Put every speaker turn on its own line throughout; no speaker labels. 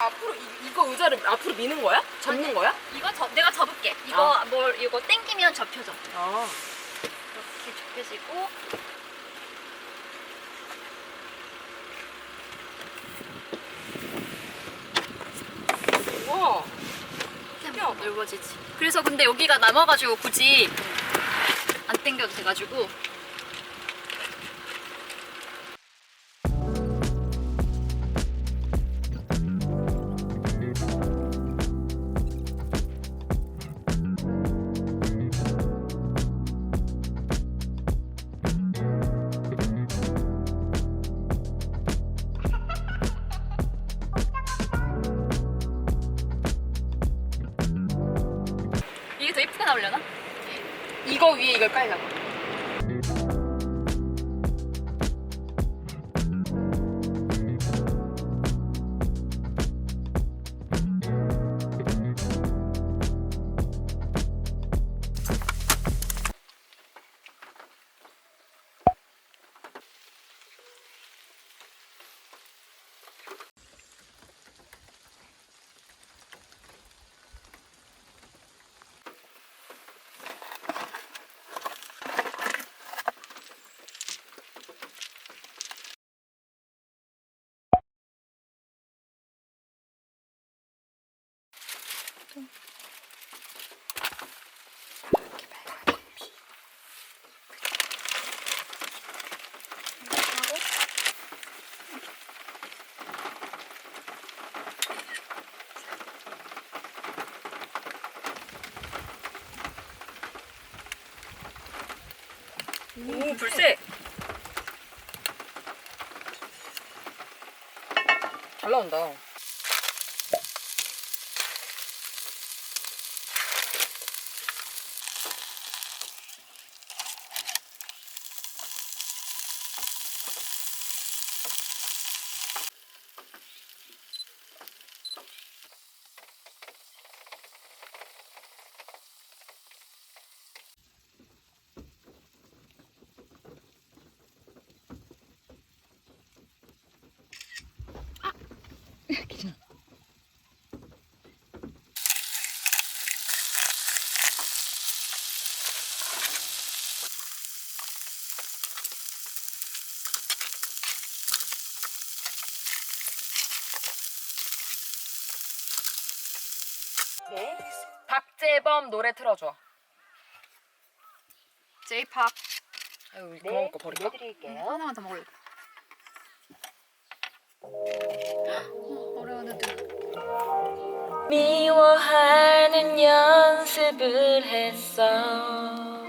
앞으로 이거 의자를 앞으로 미는 거야? 접는 거야?
이거 내가 접을게. 이거 이거 땡기면 접혀져.
아.
이렇게 접혀지고.
우와.
그냥 넓어지지. 그래서 근데 여기가 남아가지고 굳이 안 땡겨도 돼가지고. 이게 더 예쁘게 나오려나?
이거 위에 이걸 깔자고.
오, 불새.
잘 나온다. 네. 박재범 노래 틀어줘.
J-pop.
아유, 우리 그만 먹고 버릴까?
하나만 더 먹을래. 어려웠는데.
미워하는 연습을 했어.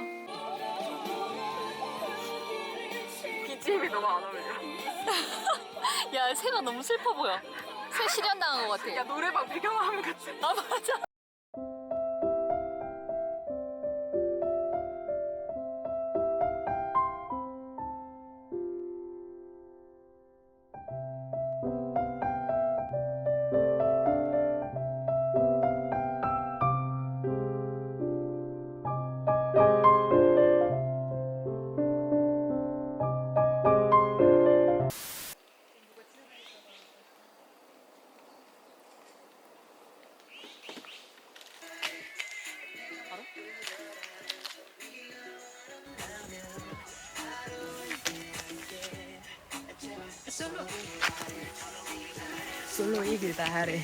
BGM이 너무 안 어울려.
야, 새가 너무 슬퍼 보여. 새 실현당한 것 같아.
야, 노래방 배경화면 같아.
아, 맞아.
솔로 이길 바래.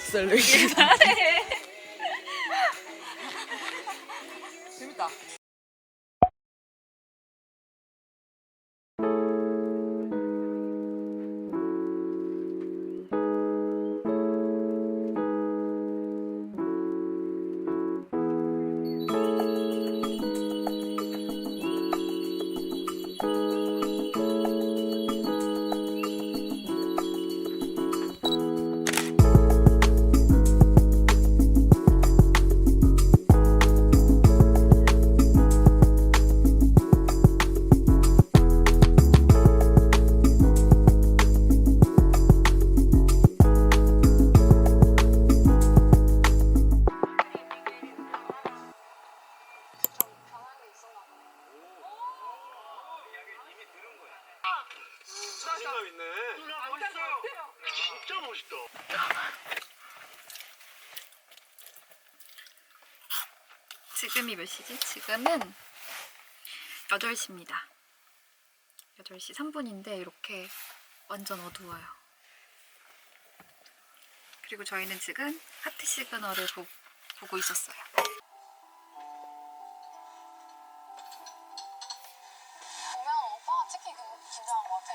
솔로 이길 바래. 재밌다.
자신감 있네. 진짜 멋있다.
지금이 몇 시지? 지금은 8시입니다. 8시 3분인데 이렇게 완전 어두워요. 그리고 저희는 지금 하트 시그널을 보고 있었어요.
보면 오빠가 찍기 긴장한 것 같아.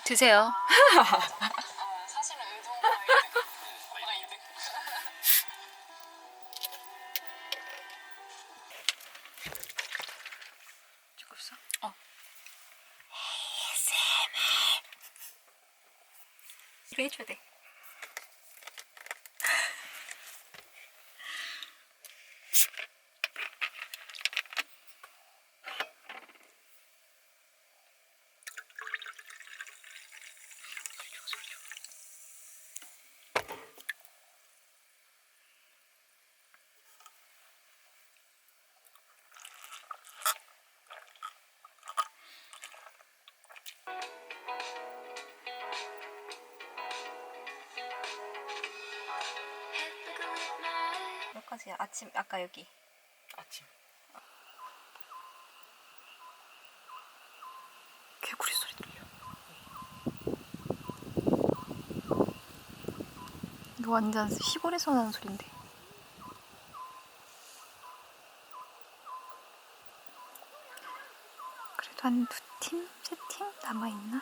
드세요.
사실은 의도가 이득. 오빠가 이득.
죽었어? 어. 이거 해줘야 돼. 몇 가지야? 아침 아까 여기.
아침.
개구리 소리 들려. 이거 완전 시골에서 나는 소린데. 그래도 한 2팀? 3팀 남아있나?